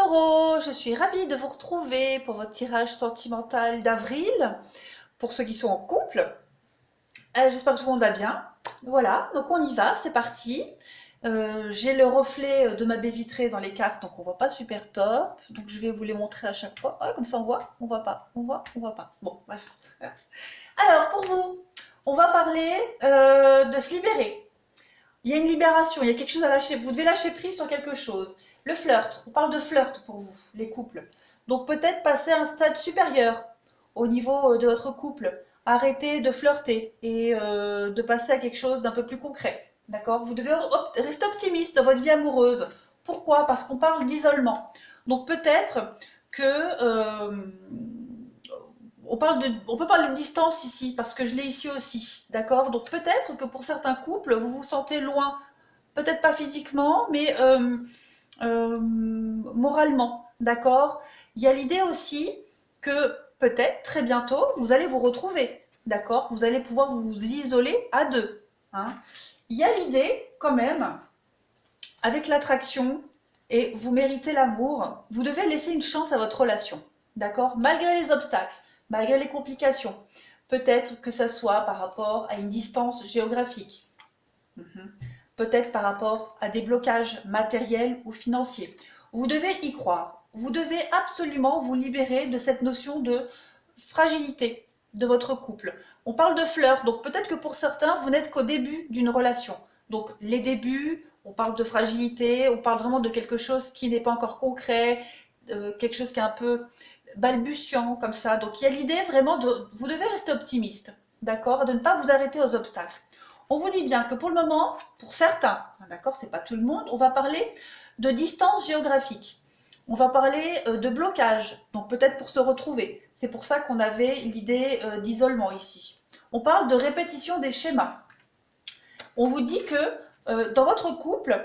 Taureau, je suis ravie de vous retrouver pour votre tirage sentimental d'avril, pour ceux qui sont en couple. J'espère que tout le monde va bien. Voilà, donc on y va, c'est parti. J'ai le reflet de ma baie vitrée dans les cartes, donc on voit pas super top. Donc je vais vous les montrer à chaque fois. Ah, comme ça on voit pas, on voit pas. Bon, bref. Alors pour vous, on va parler de se libérer. Il y a une libération, il y a quelque chose à lâcher. Vous devez lâcher prise sur quelque chose. Le flirt, on parle de flirt pour vous, les couples. Donc peut-être passer à un stade supérieur au niveau de votre couple. Arrêter de flirter et de passer à quelque chose d'un peu plus concret. D'accord? Vous devez rester optimiste dans votre vie amoureuse. Pourquoi? Parce qu'on parle d'isolement. Donc peut-être que on peut parler de distance ici, parce que je l'ai ici aussi, d'accord? Donc peut-être que pour certains couples, vous vous sentez loin, peut-être pas physiquement, mais moralement, d'accord? Il y a l'idée aussi que peut-être très bientôt, vous allez vous retrouver, d'accord? Vous allez pouvoir vous isoler à deux, hein? Il y a l'idée quand même, avec l'attraction, et vous méritez l'amour, vous devez laisser une chance à votre relation, d'accord? Malgré les obstacles, malgré les complications. Peut-être que ça soit par rapport à une distance géographique. Peut-être par rapport à des blocages matériels ou financiers. Vous devez y croire. Vous devez absolument vous libérer de cette notion de fragilité de votre couple. On parle de fleurs, donc peut-être que pour certains, vous n'êtes qu'au début d'une relation. Donc les débuts, on parle de fragilité, on parle vraiment de quelque chose qui n'est pas encore concret, quelque chose qui est un peu balbutiant comme ça. Donc il y a l'idée vraiment de, vous devez rester optimiste, d'accord, de ne pas vous arrêter aux obstacles. On vous dit bien que pour le moment, pour certains, d'accord, c'est pas tout le monde, on va parler de distance géographique. On va parler de blocage, donc peut-être pour se retrouver. C'est pour ça qu'on avait l'idée d'isolement ici. On parle de répétition des schémas. On vous dit que dans votre couple,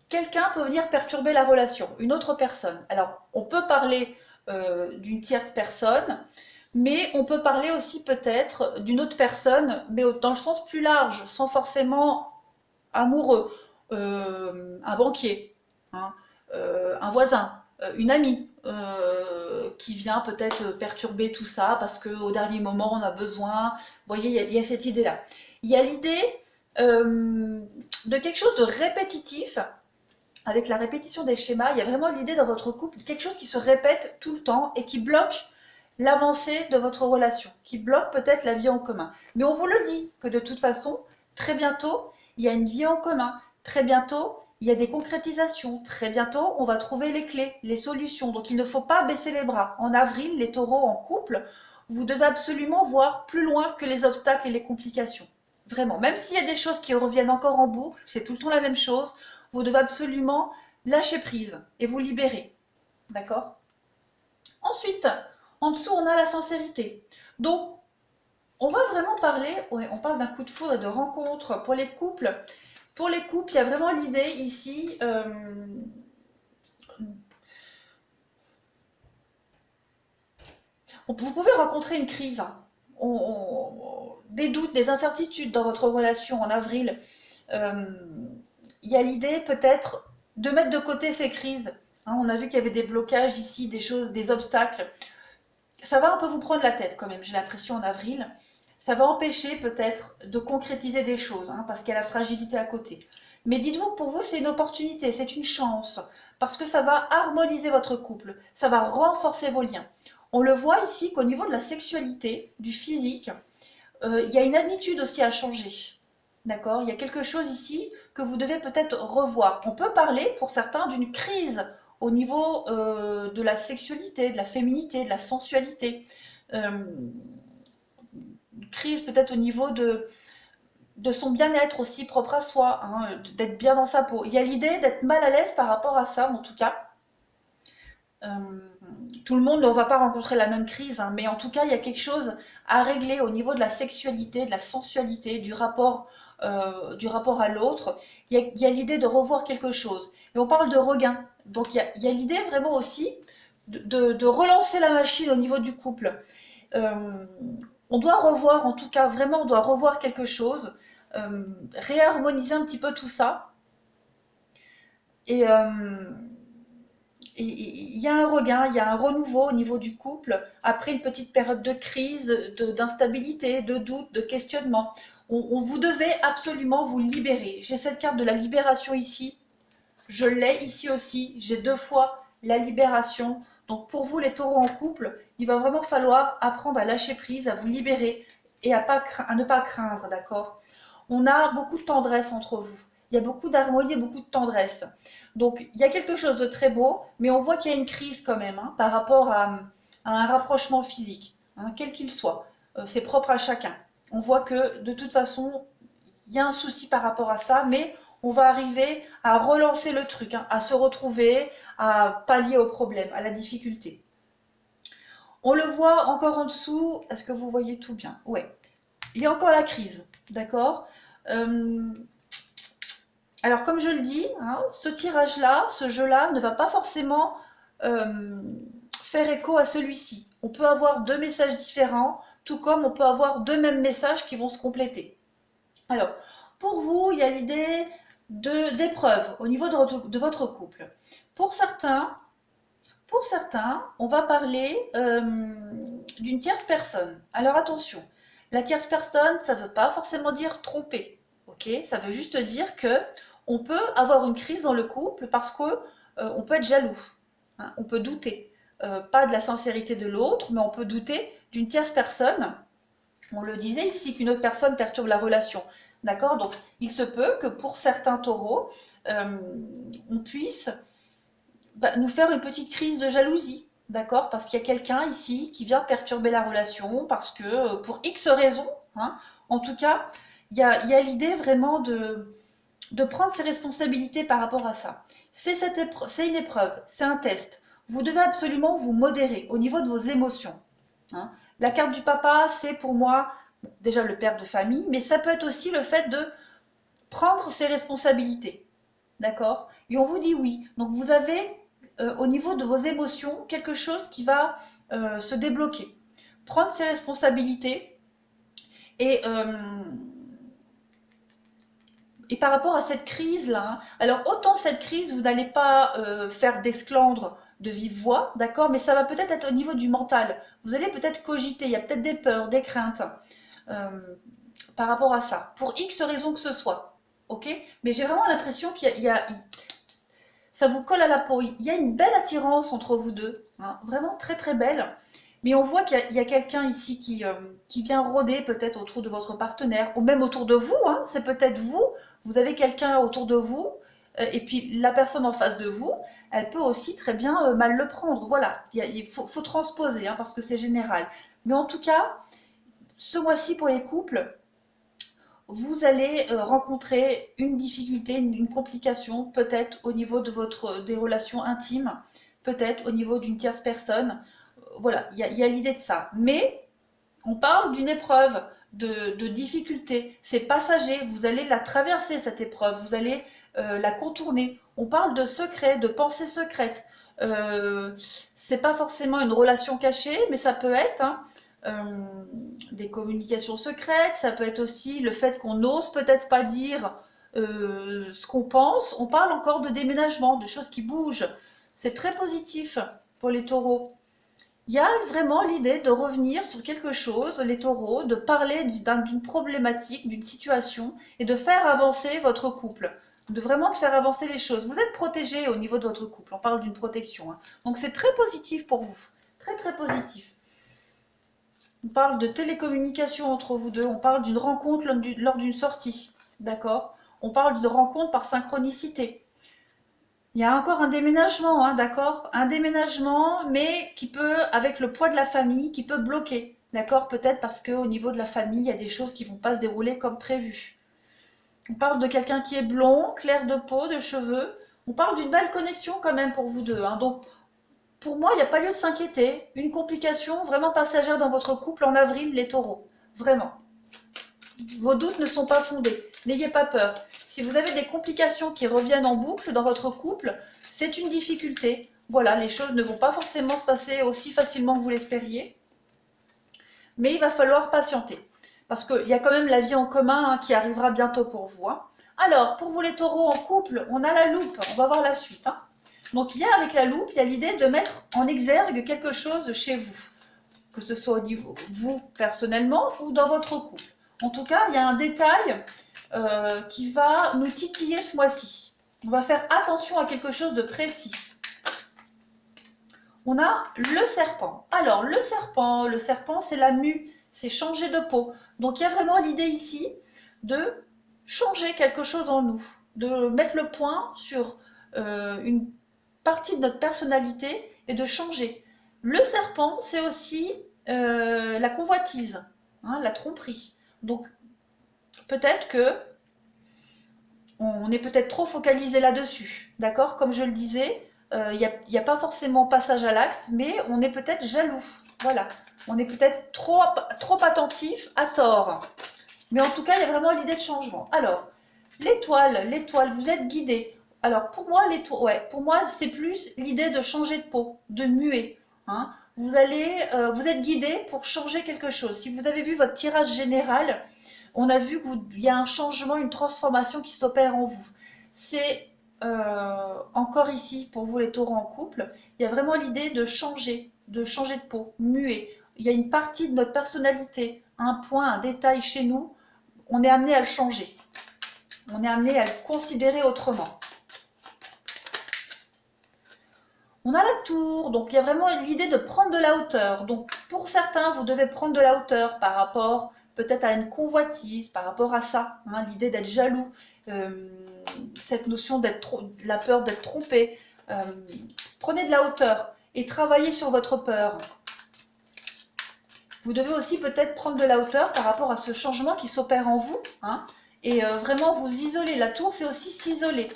quelqu'un peut venir perturber la relation, une autre personne. Alors, on peut parler d'une tierce personne, mais on peut parler aussi peut-être d'une autre personne, mais dans le sens plus large, sans forcément amoureux. Un banquier, hein, un voisin, une amie qui vient peut-être perturber tout ça parce qu'au dernier moment on a besoin. Vous voyez, il y a cette idée-là. Il y a l'idée de quelque chose de répétitif. Avec la répétition des schémas, il y a vraiment l'idée dans votre couple, quelque chose qui se répète tout le temps et qui bloque l'avancée de votre relation, qui bloque peut-être la vie en commun. Mais on vous le dit que de toute façon, très bientôt, il y a une vie en commun. Très bientôt, il y a des concrétisations. Très bientôt, on va trouver les clés, les solutions. Donc il ne faut pas baisser les bras. En avril, les taureaux en couple, vous devez absolument voir plus loin que les obstacles et les complications. Vraiment, même s'il y a des choses qui reviennent encore en boucle, c'est tout le temps la même chose, vous devez absolument lâcher prise et vous libérer. D'accord? Ensuite, en dessous, on a la sincérité. Donc, on va vraiment parler, ouais, on parle d'un coup de foudre et de rencontre pour les couples. Pour les couples, il y a vraiment l'idée ici, vous pouvez rencontrer une crise, hein. Des doutes, des incertitudes dans votre relation en avril. Euh, il y a l'idée peut-être de mettre de côté ces crises. Hein, on a vu qu'il y avait des blocages ici, des choses, des obstacles. Ça va un peu vous prendre la tête quand même, j'ai l'impression en avril. Ça va empêcher peut-être de concrétiser des choses, hein, parce qu'il y a la fragilité à côté. Mais dites-vous que pour vous, c'est une opportunité, c'est une chance, parce que ça va harmoniser votre couple, ça va renforcer vos liens. On le voit ici qu'au niveau de la sexualité, du physique, il y a une habitude aussi à changer. D'accord? Il y a quelque chose ici que vous devez peut-être revoir. On peut parler pour certains d'une crise au niveau de la sexualité, de la féminité, de la sensualité. Euh, une crise peut-être au niveau de son bien-être aussi propre à soi, hein, d'être bien dans sa peau. Il y a l'idée d'être mal à l'aise par rapport à ça, en tout cas. Euh, tout le monde ne va pas rencontrer la même crise, hein, mais en tout cas, il y a quelque chose à régler au niveau de la sexualité, de la sensualité, du rapport à l'autre. Il y a l'idée de revoir quelque chose. Et on parle de regain. Donc il y a l'idée vraiment aussi de relancer la machine au niveau du couple. Euh, on doit revoir, en tout cas, vraiment, on doit revoir quelque chose, réharmoniser un petit peu tout ça. Et, il y a un regain, il y a un renouveau au niveau du couple, après une petite période de crise, d'instabilité, de doute, de questionnement. Vous devez absolument vous libérer. J'ai cette carte de la libération ici, je l'ai ici aussi, j'ai 2 fois la libération. Donc pour vous les taureaux en couple, il va vraiment falloir apprendre à lâcher prise, à vous libérer et à ne pas craindre, d'accord? On a beaucoup de tendresse entre vous. Il y a beaucoup d'harmonie et beaucoup de tendresse. Donc il y a quelque chose de très beau, mais on voit qu'il y a une crise quand même hein, par rapport à un rapprochement physique, hein, quel qu'il soit. C'est propre à chacun. On voit que de toute façon, il y a un souci par rapport à ça, mais on va arriver à relancer le truc, hein, à se retrouver, à pallier au problème, à la difficulté. On le voit encore en dessous. Est-ce que vous voyez tout bien? Oui. Il y a encore la crise, d'accord? Alors, comme je le dis, hein, ce tirage-là, ce jeu-là, ne va pas forcément faire écho à celui-ci. On peut avoir 2 messages différents, tout comme on peut avoir 2 mêmes messages qui vont se compléter. Alors, pour vous, il y a l'idée d'épreuve au niveau de votre couple. Pour certains, on va parler d'une tierce personne. Alors attention, la tierce personne, ça ne veut pas forcément dire tromper. Ok, ça veut juste dire que on peut avoir une crise dans le couple parce que on peut être jaloux, hein, on peut douter, pas de la sincérité de l'autre, mais on peut douter d'une tierce personne. On le disait ici qu'une autre personne perturbe la relation. D'accord? Donc, il se peut que pour certains taureaux, on puisse nous faire une petite crise de jalousie. D'accord? Parce qu'il y a quelqu'un ici qui vient perturber la relation, parce que pour X raisons, hein, en tout cas, il y a l'idée vraiment de prendre ses responsabilités par rapport à ça. C'est une épreuve, c'est un test. Vous devez absolument vous modérer au niveau de vos émotions. Hein. La carte du papa, c'est pour moi déjà le père de famille, mais ça peut être aussi le fait de prendre ses responsabilités. D'accord? Et on vous dit oui. Donc vous avez au niveau de vos émotions quelque chose qui va se débloquer. Prendre ses responsabilités et par rapport à cette crise-là, hein, alors autant cette crise, vous n'allez pas faire d'esclandre de vive voix, d'accord, mais ça va peut-être être au niveau du mental. Vous allez peut-être cogiter, il y a peut-être des peurs, des craintes euh, par rapport à ça, pour X raisons que ce soit, ok. Mais j'ai vraiment l'impression ça vous colle à la peau. Il y a une belle attirance entre vous deux, hein, vraiment très très belle. Mais on voit qu'il y a quelqu'un ici qui vient rôder peut-être autour de votre partenaire, ou même autour de vous, hein, c'est peut-être vous, vous avez quelqu'un autour de vous, et puis la personne en face de vous, elle peut aussi très bien mal le prendre. Voilà, il faut transposer, hein, parce que c'est général. Mais en tout cas, ce mois-ci pour les couples, vous allez rencontrer une difficulté, une complication, peut-être au niveau des relations intimes, peut-être au niveau d'une tierce personne. Voilà, il y a l'idée de ça. Mais on parle d'une épreuve, de difficulté. C'est passager, vous allez la traverser cette épreuve, vous allez la contourner. On parle de secret, de pensée secrète. C'est pas forcément une relation cachée, mais ça peut être hein, des communications secrètes, ça peut être aussi le fait qu'on n'ose peut-être pas dire ce qu'on pense. On parle encore de déménagement, de choses qui bougent. C'est très positif pour les taureaux. Il y a vraiment l'idée de revenir sur quelque chose, les taureaux, de parler d'une problématique, d'une situation, et de faire avancer votre couple. De vraiment de faire avancer les choses. Vous êtes protégé au niveau de votre couple, on parle d'une protection. Hein. Donc c'est très positif pour vous, très très positif. On parle de télécommunication entre vous deux, on parle d'une rencontre lors d'une sortie, d'accord? On parle d'une rencontre par synchronicité. Il y a encore un déménagement, hein, d'accord? Un déménagement, mais qui peut, avec le poids de la famille, qui peut bloquer, d'accord? Peut-être parce qu'au niveau de la famille, il y a des choses qui ne vont pas se dérouler comme prévu. On parle de quelqu'un qui est blond, clair de peau, de cheveux. On parle d'une belle connexion quand même pour vous deux. Hein. Donc, pour moi, il n'y a pas lieu de s'inquiéter. Une complication vraiment passagère dans votre couple en avril, les taureaux. Vraiment. Vos doutes ne sont pas fondés. N'ayez pas peur. Si vous avez des complications qui reviennent en boucle dans votre couple, c'est une difficulté. Voilà, les choses ne vont pas forcément se passer aussi facilement que vous l'espériez. Mais il va falloir patienter. Parce qu'il y a quand même la vie en commun hein, qui arrivera bientôt pour vous. Hein. Alors, pour vous les taureaux en couple, on a la loupe. On va voir la suite. Hein. Donc il y a avec la loupe, il y a l'idée de mettre en exergue quelque chose chez vous, que ce soit au niveau vous personnellement ou dans votre couple. En tout cas, il y a un détail qui va nous titiller ce mois-ci. On va faire attention à quelque chose de précis. On a le serpent. Alors le serpent c'est la mue, c'est changer de peau. Donc il y a vraiment l'idée ici de changer quelque chose en nous, de mettre le point sur une partie de notre personnalité et de changer. Le serpent, c'est aussi la convoitise, hein, la tromperie. Donc peut-être que on est peut-être trop focalisé là-dessus, d'accord? Comme je le disais, il n'y a pas forcément passage à l'acte, mais on est peut-être jaloux, voilà. On est peut-être trop attentif à tort. Mais en tout cas, il y a vraiment l'idée de changement. Alors, l'étoile, vous êtes guidé. Alors, pour moi, pour moi, c'est plus l'idée de changer de peau, de muer. Hein. Vous êtes guidé pour changer quelque chose. Si vous avez vu votre tirage général, on a vu qu'il y a un changement, une transformation qui s'opère en vous. C'est encore ici, pour vous les taureaux en couple, il y a vraiment l'idée de changer de peau, muer. Il y a une partie de notre personnalité, un point, un détail chez nous, on est amené à le changer. On est amené à le considérer autrement. On a la tour, donc il y a vraiment l'idée de prendre de la hauteur. Donc pour certains, vous devez prendre de la hauteur par rapport peut-être à une convoitise, par rapport à ça, hein, l'idée d'être jaloux, cette notion la peur d'être trompé. Prenez de la hauteur et travaillez sur votre peur. Vous devez aussi peut-être prendre de la hauteur par rapport à ce changement qui s'opère en vous, hein, et vraiment vous isoler. La tour, c'est aussi s'isoler.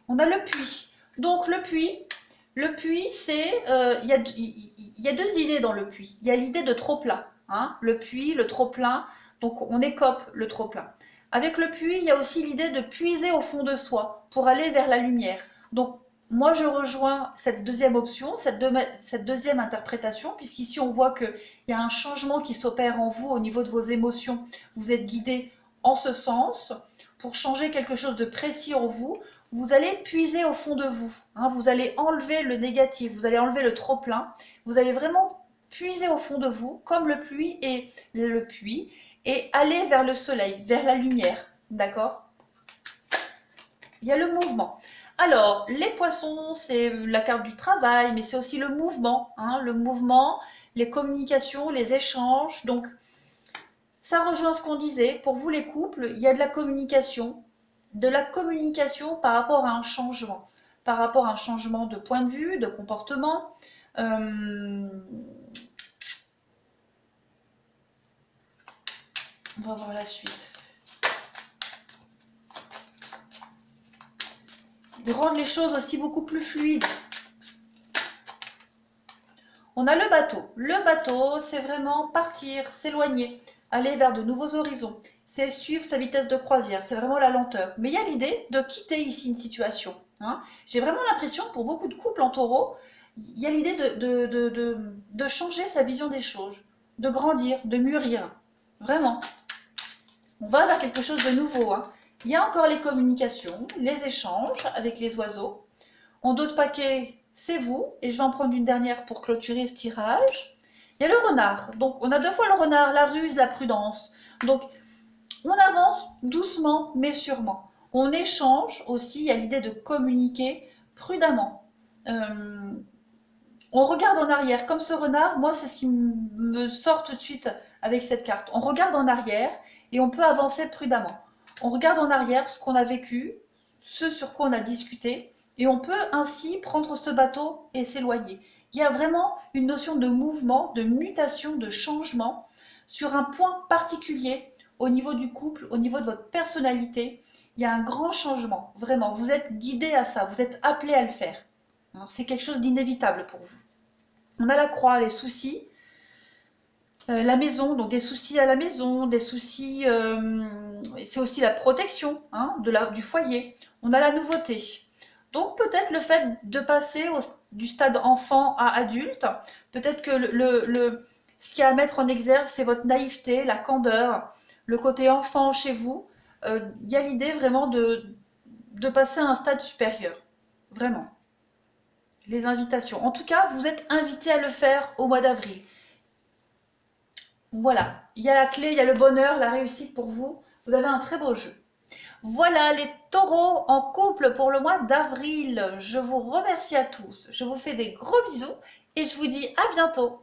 On a le puits. Donc le puits, c'est, il y a deux idées dans le puits. Il y a l'idée de trop-plein, hein, le puits, le trop-plein, donc on écope le trop-plein. Avec le puits, il y a aussi l'idée de puiser au fond de soi pour aller vers la lumière. Donc moi, je rejoins cette deuxième option, cette deuxième interprétation, puisqu'ici, on voit qu'il y a un changement qui s'opère en vous au niveau de vos émotions. Vous êtes guidé en ce sens. Pour changer quelque chose de précis en vous, vous allez puiser au fond de vous. Hein, vous allez enlever le négatif, vous allez enlever le trop-plein. Vous allez vraiment puiser au fond de vous, comme le puits, et aller vers le soleil, vers la lumière. D'accord? Il y a le mouvement. Alors, les poissons, c'est la carte du travail, mais c'est aussi le mouvement, hein, les communications, les échanges. Donc, ça rejoint ce qu'on disait. Pour vous, les couples, il y a de la communication par rapport à un changement, de point de vue, de comportement. On va voir la suite. De rendre les choses aussi beaucoup plus fluides. On a le bateau. Le bateau, c'est vraiment partir, s'éloigner, aller vers de nouveaux horizons. C'est suivre sa vitesse de croisière, c'est vraiment la lenteur. Mais il y a l'idée de quitter ici une situation. Hein. J'ai vraiment l'impression, pour beaucoup de couples en taureau, il y a l'idée de changer sa vision des choses, de grandir, de mûrir. Vraiment. On va vers quelque chose de nouveau. Hein. Il y a encore les communications, les échanges avec les oiseaux. En dos de paquet, c'est vous. Et je vais en prendre une dernière pour clôturer ce tirage. Il y a le renard. Donc, on a deux fois le renard, la ruse, la prudence. Donc, on avance doucement, mais sûrement. On échange aussi. Il y a l'idée de communiquer prudemment. On regarde en arrière. Comme ce renard, moi, c'est ce qui me sort tout de suite avec cette carte. On regarde en arrière et on peut avancer prudemment. On regarde en arrière ce qu'on a vécu, ce sur quoi on a discuté, et on peut ainsi prendre ce bateau et s'éloigner. Il y a vraiment une notion de mouvement, de mutation, de changement sur un point particulier au niveau du couple, au niveau de votre personnalité. Il y a un grand changement, vraiment. Vous êtes guidé à ça, vous êtes appelé à le faire. C'est quelque chose d'inévitable pour vous. On a la croix, les soucis. La maison, donc des soucis à la maison, des soucis, c'est aussi la protection, hein, du foyer. On a la nouveauté. Donc peut-être le fait de passer du stade enfant à adulte, peut-être que ce qu'il y a à mettre en exergue, c'est votre naïveté, la candeur, le côté enfant chez vous. Il y a l'idée vraiment de passer à un stade supérieur. Vraiment. Les invitations. En tout cas, vous êtes invités à le faire au mois d'avril. Voilà, il y a la clé, il y a le bonheur, la réussite pour vous. Vous avez un très beau jeu. Voilà les taureaux en couple pour le mois d'avril. Je vous remercie à tous. Je vous fais des gros bisous et je vous dis à bientôt.